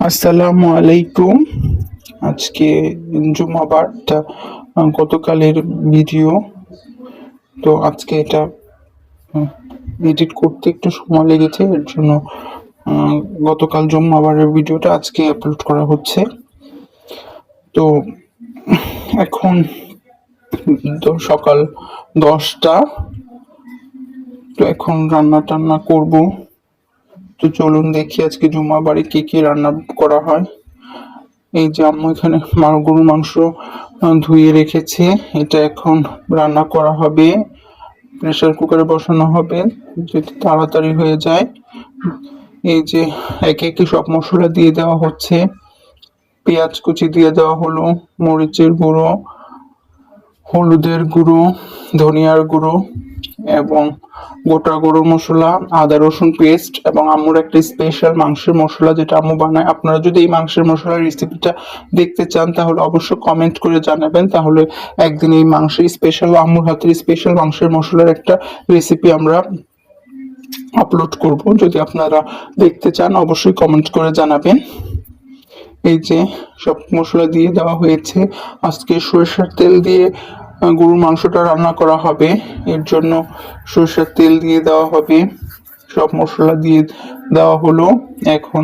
আসসালামু আলাইকুম। আজকে জুমাবার, গতকালের ভিডিও। তো আজকে এটা এডিট করতে একটু সময় লেগেছে, এর জন্য আহ, গতকাল জুম্মাবারের ভিডিওটা আজকে আপলোড করা হচ্ছে। তো এখন তো সকাল 10টা। তো এখন রান্না টান্না করব। তো চলুন দেখি আজকে জুম্মাবারে কি কি রান্না করা হয়। এই যে আম্মু এখানে গরুর মাংস ধুয়ে রেখেছে, এটা এখন রান্না করা হবে। প্রেসার কুকারে বসানো হবে যদি তাড়াতাড়ি হয়ে যায়। এই যে একে একে সব মশলা দিয়ে দেওয়া হচ্ছে। পেঁয়াজ কুচি দিয়ে দেওয়া হলো, মরিচের গুঁড়ো, হলুদের গুঁড়ো, ধনিয়ার গুঁড়ো এবং গোটা গরম মশলা, আদা রসুন পেস্ট এবং আম্মুর একটা স্পেশাল মাংসের মশলা যেটা আম্মু বানায়। আপনারা যদি এই মাংসের মশলার রেসিপিটা দেখতে চান তাহলে অবশ্যই কমেন্ট করে জানাবেন, তাহলে একদিন এই মাংসের স্পেশাল, আম্মুর হাতের স্পেশাল মাংসের মশলার একটা রেসিপি আমরা আপলোড করব। যদি আপনারা দেখতে চান অবশ্যই কমেন্ট করে জানাবেন। এই যে সব মশলা দিয়ে দেওয়া হয়েছে। আজকে সরিষার তেল দিয়ে গরুর মাংসটা রান্না করা হবে, এর জন্য সরিষার তেল দিয়ে দেওয়া হবে। সব মশলা দিয়ে দেওয়া হলো। এখন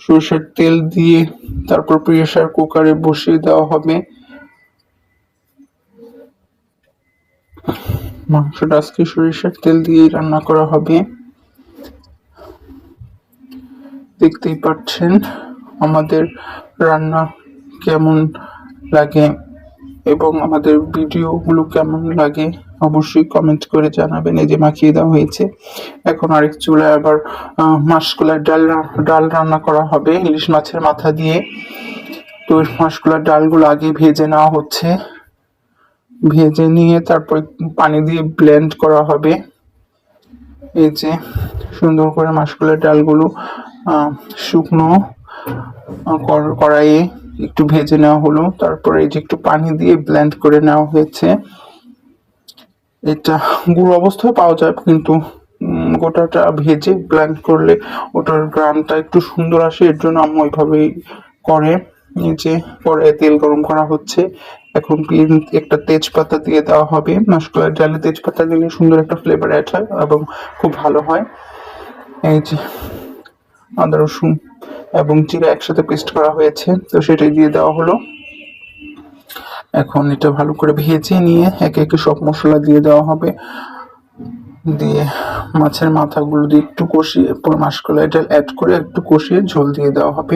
সরিষার তেল দিয়ে তারপর প্রেসার কুকারে বসিয়ে দেওয়া হবে। মাংসটা আজকে সরিষার তেল দিয়ে রান্না করা হবে। দেখতেই পাচ্ছেন আমাদের রান্না কেমন লাগে এবং আমাদের ভিডিওগুলো কেমন লাগে অবশ্যই কমেন্ট করে জানাবেন। এই যে মাখিয়ে দেওয়া হয়েছে। এখন আরেক চুলায় আবার মাসকলাইর ডাল রান্না করা হবে ইলিশ মাছের মাথা দিয়ে। তো মাসকলাইর ডালগুলো আগে ভেজে নেওয়া হচ্ছে, ভেজে নিয়ে তারপর পানি দিয়ে ব্লেন্ড করা হবে। এই যে সুন্দর করে মাসকলাইর ডালগুলো শুকনো কড়াইয়ে একটু ভেজে নেওয়া হলো, তারপরে এই যে একটু পানি দিয়ে ব্লেন্ড করে নেওয়া হয়েছে। এটা গুঁড়ো অবস্থায় পাওয়া যায়, কিন্তু গোটাটা ভেজে ব্লেন্ড করলে ওটার গ্রামটা একটু সুন্দর আসে, এর জন্য আম্মু ওইভাবেই করে। এই যে পরে তেল গরম করা হচ্ছে। এখন একটা তেজপাতা দিয়ে দেওয়া হবে। মাসকলাইয়ের ডালে তেজপাতা দিলে সুন্দর একটা ফ্লেভার অ্যাড হয় এবং খুব ভালো হয়। এই যে আদা রসুন এবং জিরা একসাথে পেস্ট করা হয়েছে, তো সেটাই দিয়ে দেওয়া হলো। এখন এটা ভালো করে ভেজে নিয়ে একে একে সব মশলা দিয়ে দেওয়া হবে। দিয়ে মাছের মাথাগুলো দিয়ে একটু কষিয়ে মাসকলাই ডাল অ্যাড করে একটু কষিয়ে ঝোল দিয়ে দেওয়া হবে।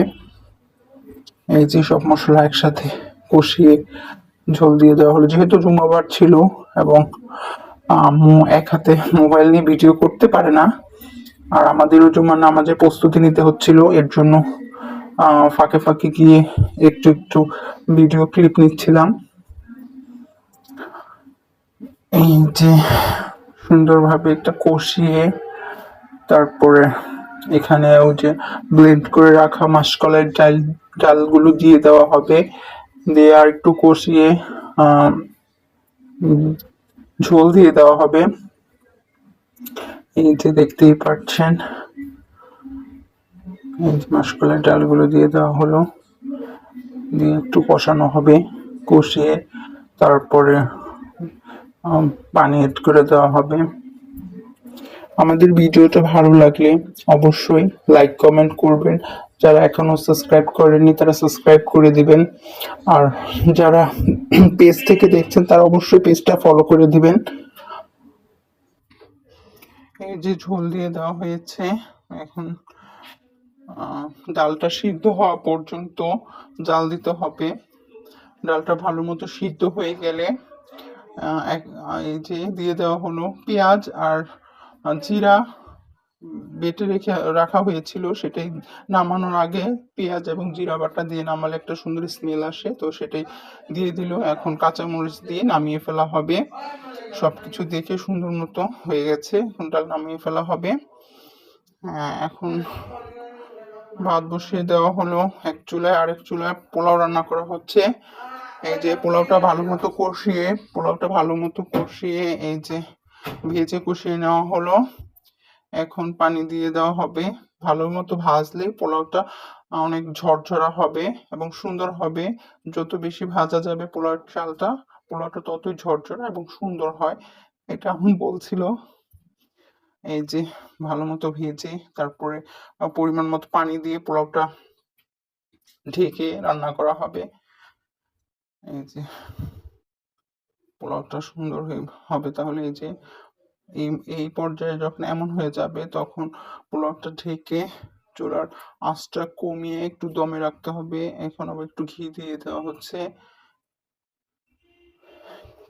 এই যে সব মশলা একসাথে কষিয়ে ঝোল দিয়ে দেওয়া হলো। যেহেতু জুম্মাবার ছিল এবং আম্মু এক হাতে মোবাইল নিয়ে ভিডিও করতে পারে না, আর আমাদেরও জুম্মার নামাজের প্রস্তুতি নিতে হচ্ছিল, এর জন্য ফাঁকে ফাঁকে গিয়ে একটু একটু ভিডিও ক্লিপ নিচ্ছিলাম। এই যে সুন্দরভাবে একটা কষিয়ে তারপরে এখানে ওই যে ব্লেন্ড করে রাখা মাসকলাইয়ের ডালগুলো দিয়ে দেওয়া হবে। দিয়ে আর একটু কষিয়ে ঝোল দিয়ে দেওয়া হবে। এই যে দেখতেই পাচ্ছেন মাসকলাইয়ের ডালগুলো দিয়ে দেওয়া হলো, দিয়ে একটু কষানো হবে। কষিয়ে তারপরে পানি এড করে দেওয়া হবে। আমাদের ভিডিওটা ভালো লাগলে অবশ্যই লাইক কমেন্ট করবেন। যারা এখনো সাবস্ক্রাইব করেননি তারা সাবস্ক্রাইব করে দিবেন, আর যারা পেজ থেকে দেখছেন তারা অবশ্যই পেজটা ফলো করে দিবেন। এই যে ঝোল দিয়ে দেওয়া হয়েছে। এখন ডালটা সিদ্ধ হওয়া পর্যন্ত জাল দিতে হবে। ডালটা ভালো মতো সিদ্ধ হয়ে গেলে এই যে দিয়ে দেওয়া হলো পেঁয়াজ আর জিরা বেটে রাখা হয়েছিল, সেটাই নামানোর আগে পেঁয়াজ এবং জিরা বাটা দিয়ে নামালে একটা সুন্দর স্মেল আসে, তো সেটাই দিয়ে দিল। এখন কাঁচামরিচ দিয়ে নামিয়ে ফেলা হবে। সবকিছু দেখে সুন্দর মতো হয়ে গেছে, এখন ডাল নামিয়ে ফেলা হবে। এখন ভাত বসিয়ে দেওয়া হলো এক চুলায়, আরেক চুলায় পোলাও রান্না করা হচ্ছে। এই যে পোলাওটা ভালো মতো কষিয়ে এই যে ভেজে কষিয়ে নেওয়া হলো। এখন পানি দিয়ে দেওয়া হবে। ভালো মতো ভাজলে পোলাওটা অনেক ঝরঝরা হবে এবং সুন্দর হবে। যত বেশি ভাজা যাবে পোলাওটা ততই ঝরঝরা এবং সুন্দর হয়। এটা আম্মু বলছিল। এই যে ভালো মতো ভেজে তারপরে পরিমাণ মতো পানি দিয়ে পোলাওটা ঢেকে রান্না করা হবে। এই যে পোলাওটা সুন্দর হবে, তাহলে এই যে এই এই পর্যায়ে যখন এমন হয়ে যাবে তখন পোলাওটা ঢেকে চুলার আঁচটা কমিয়ে একটু দমে রাখতে হবে। এখন আবার একটু ঘি দিয়ে দেওয়া হচ্ছে,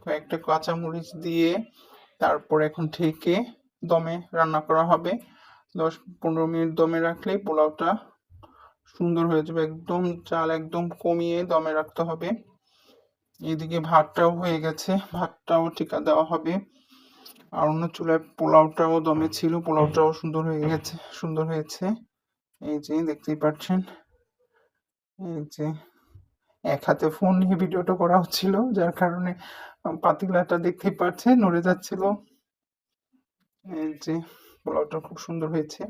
কয়েকটা কাঁচামরিচ দিয়ে তারপর এখন ঢেকে দমে রান্না করা হবে। 10-15 মিনিট দমে রাখলেই পোলাওটা সুন্দর হয়ে যাবে। একদম চাল একদম কমিয়ে দমে রাখতে হবে। এদিকে ভাতটাও হয়ে গেছে, ভাতটাও ঠিকা দেওয়া হবে। আর অন্য চুলায় পোলাওটাও দমে ছিল, পোলাওটাও সুন্দর হয়েছে। এই যে দেখতেই পাচ্ছেন। এই যে এক হাতে ফোন নিয়ে ভিডিওটা করা হচ্ছিল, যার কারণে পাতিলাটা দেখতেই পাচ্ছেন নড়ে যাচ্ছিল। এই যে পোলাওটা খুব সুন্দর হয়েছে।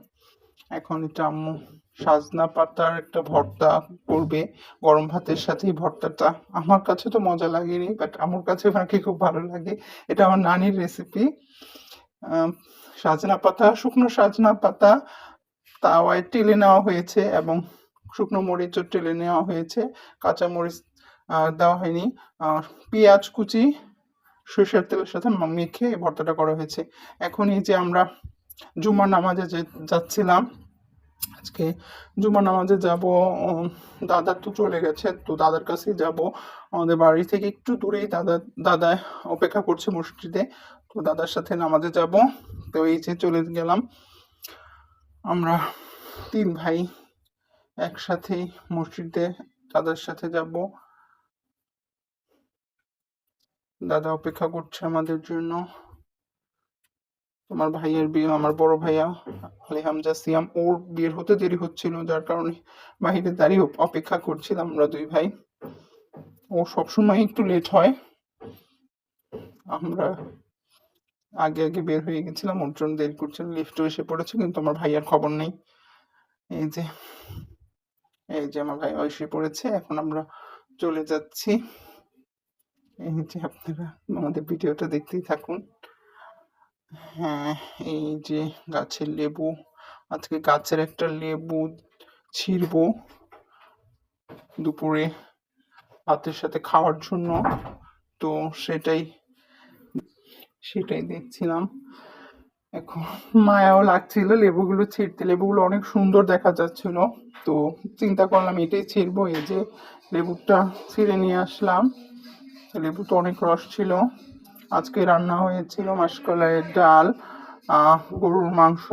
এখন এটা আম্মু সাজনা পাতার একটা ভর্তা করবে গরম ভাতের সাথে। ভর্তাটা আমার কাছে তো মজা লাগেনি, বাট আমার কাছে নাকি খুব ভালো লাগে। এটা আমার নানির রেসিপি। শুকনো সাজনা পাতা তাওয়ায় টেলে নেওয়া হয়েছে এবং শুকনো মরিচও টেলে নেওয়া হয়েছে, কাঁচা মরিচ দেওয়া হয়নি। পেঁয়াজ কুচি সরিষার তেলের সাথে মেখে ভর্তাটা করা হয়েছে। এখন এই যে আমরা জুমার নামাজে যাচ্ছিলাম, আজকে জুমার নামাজে যাব। দাদা তো চলে গেছে, তো দাদার কাছেই যাব। আমাদের বাড়ি থেকে একটু দূরেই দাদা অপেক্ষা করছে মসজিদে, তো দাদার সাথে নামাজে যাব। তো এই যে চলে গেলাম আমরা 3 ভাই একসাথেই মসজিদে দাদার সাথে যাব। দাদা অপেক্ষা করছে আমাদের জন্য। তোমার ভাইয়ের বিয়ে, আমার বড় ভাইয়া আলী হামজা সিয়াম, ওর বিয়ের হতে দেরি হচ্ছিল, যার কারণে বাহিরে দাঁড়িয়ে অপেক্ষা করছিলাম আমরা 2 ভাই। ও সবসময় একটু লেট হয়, আমরা আগে আগে বের হয়ে গেছিলাম, ওর জন্য দেরি করছিল। লিফটও এসে পড়েছে, কিন্তু আমার ভাইয়ার খবর নেই। এই যে আমার ভাই এসে পড়েছে, এখন আমরা চলে যাচ্ছি। এই যে আপনারা আমাদের ভিডিওটা দেখতেই থাকুন। হ্যাঁ, এই যে গাছের লেবু, আজকে গাছের একটা লেবু ছিঁড়বো দুপুরে ভাতের সাথে খাওয়ার জন্য। তো সেটাই দেখছিলাম। এখন মায়াও লাগছিল লেবুগুলো ছিঁড়তে, লেবুগুলো অনেক সুন্দর দেখা যাচ্ছিল, তো চিন্তা করলাম এটাই ছিঁড়বো। এই যে লেবুটা ছিঁড়ে নিয়ে আসলাম, লেবু তো অনেক রস ছিল। আজকে রান্না হয়েছিল মাসকলাইয়ের ডাল, গরুর মাংস,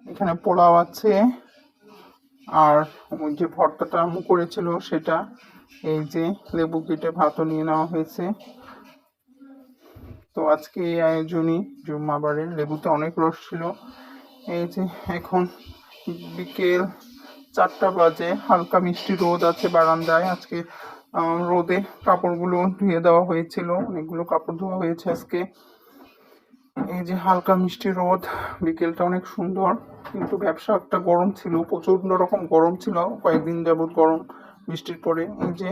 এখানে পোলাও আছে, আর ওই যে ভর্তাটা আম্মু করেছিল সেটা। এই যে লেবু কেটে ভাতও নিয়ে নেওয়া হয়েছে। তো আজকে এই আয়োজনই জুম্মাবারের। লেবুতে অনেক রস ছিল। এই যে এখন বিকেল 4টা বাজে, হালকা মিষ্টি রোদ আছে বারান্দায়। আজকে রোদে কাপড়গুলো ধুয়ে দেওয়া হয়েছিল, অনেকগুলো কাপড় ধোয়া হয়েছে আজকে। এই যে হালকা মিষ্টি রোদ, বিকেলটা অনেক সুন্দর, কিন্তু ব্যবসা একটা গরম ছিল, প্রচন্ড রকম গরম ছিল কয়েকদিন যাবত, গরম বৃষ্টির পরে। এই যে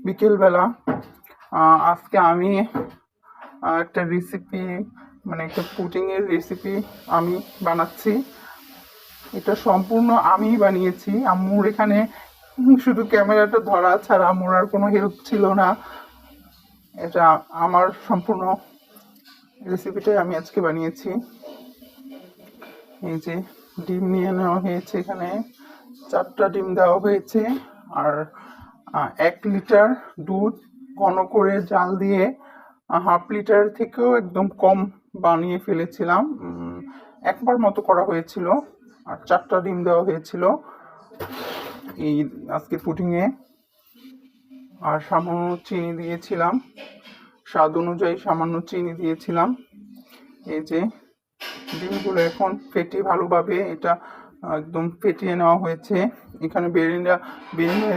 বিকেলবেলা আজকে আমি একটা রেসিপি, মানে একটা পুডিংয়ের রেসিপি আমি বানাচ্ছি। এটা সম্পূর্ণ আমি বানিয়েছি, আম্মুর এখানে শুধু ক্যামেরাটা ধরা ছাড়া আম্মুর আর কোনো হেল্প ছিল না। এটা আমার সম্পূর্ণ রেসিপিটাই আমি আজকে বানিয়েছি। এই যে ডিম নিয়ে নেওয়া হয়েছে, এখানে 4টা ডিম দেওয়া হয়েছে, আর 1 লিটার দুধ ঘন করে জাল দিয়ে 1/2 লিটার থেকেও একদম কম বানিয়ে ফেলেছিলাম। একবার মতো করা হয়েছিল, আর 4টা ডিম দেওয়া হয়েছিল এই আজকে পুডিংয়ে। আর সামান্য চিনি দিয়েছিলাম, স্বাদ অনুযায়ী সামান্য চিনি দিয়েছিলাম। এই যে ডিমগুলো এখন ফেটিয়ে ভালোভাবে এটা একদম ফেটিয়ে নেওয়া হয়েছে। এখানে ভ্যানিলা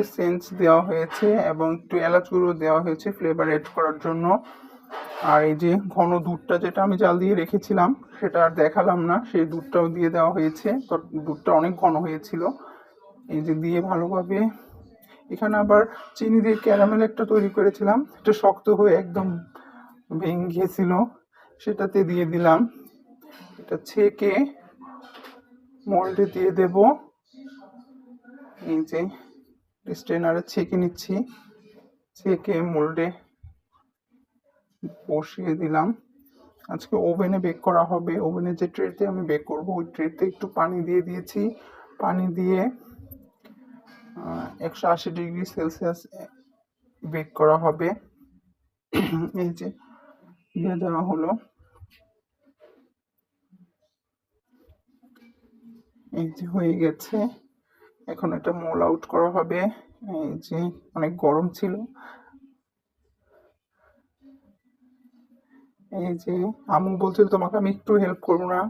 এসেন্স দেওয়া হয়েছে এবং একটু এলাচ গুঁড়ো দেওয়া হয়েছে ফ্লেভার এড করার জন্য। আর এই যে ঘন দুধটা যেটা আমি জাল দিয়ে রেখেছিলাম সেটা আর দেখালাম না, সেই দুধটাও দিয়ে দেওয়া হয়েছে। তো দুধটা অনেক ঘন হয়েছিল। এই যে দিয়ে ভালোভাবে, এখানে আবার চিনি দিয়ে ক্যারামেল একটা তৈরি করেছিলাম, এটা শক্ত হয়ে একদম ভেঙে গিয়েছিল, সেটাতে দিয়ে দিলাম। এটা ছেঁকে মোল্ডে দিয়ে দেব। এই যে স্ট্রেনারে ছেঁকে নিচ্ছি, ছেঁকে মোল্ডে বসিয়ে দিলাম। আজকে ওভেনে বেক করা হবে। ওভেনে যে ট্রেতে আমি বেক করব ওই ট্রেতে একটু পানি দিয়ে দিয়েছি। পানি দিয়ে 180 ডিগ্রি সেলসিয়াস বেক করা হবে। এই যে দিয়ে দেওয়া হলো। এই যে হয়ে গেছে। এখন এটা মোল আউট করা হবে। এই যে অনেক গরম ছিল। এই যে আম্মু বলছিল তোমাকে আমি একটু হেল্প করবো না,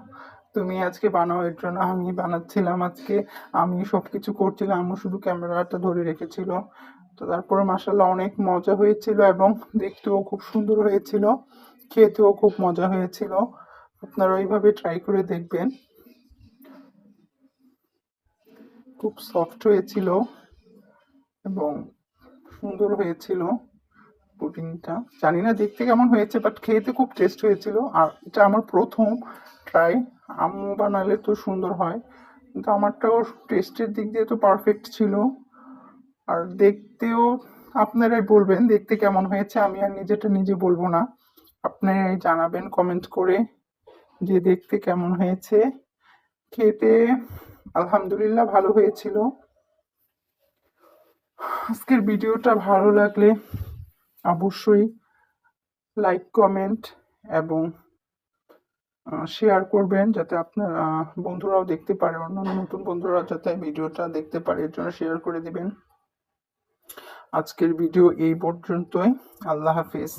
তুমি আজকে বানাও, এর জন্য আমি বানাচ্ছিলাম আজকে। আমি সবকিছু করছিলাম, আম্মু শুধু ক্যামেরাটা ধরে রেখেছিল। তো তারপরে মাসাল্লাহ অনেক মজা হয়েছিল এবং দেখতেও খুব সুন্দর হয়েছিল, খেতেও খুব মজা হয়েছিল। আপনারা ওইভাবে ট্রাই করে দেখবেন। খুব সফট হয়েছিল এবং সুন্দর হয়েছিল পুডিংটা। জানি না দেখতে কেমন হয়েছে, বাট খেতে খুব টেস্ট হয়েছিল। আর এটা আমার প্রথম ট্রাই। আম্মু বানালে তো সুন্দর হয়, কিন্তু আমারটাও টেস্টের দিক দিয়ে তো পারফেক্ট ছিল। আর দেখতেও আপনারাই বলবেন দেখতে কেমন হয়েছে, আমি আর নিজেটা নিজে বলবো না, আপনারাই জানাবেন কমেন্ট করে যে দেখতে কেমন হয়েছে। খেতে আলহামদুলিল্লাহ ভালো হয়েছিল। আজকের ভিডিওটা ভালো লাগলে অবশ্যই লাইক, কমেন্ট এবং শেয়ার করবেন, যাতে আপনার বন্ধুরাও দেখতে পারে, অন্যান্য নতুন বন্ধুরা যাতে ভিডিওটা দেখতে পারে, এর জন্য শেয়ার করে দিবেন। আজকের ভিডিও এই পর্যন্তই। আল্লাহ হাফিজ।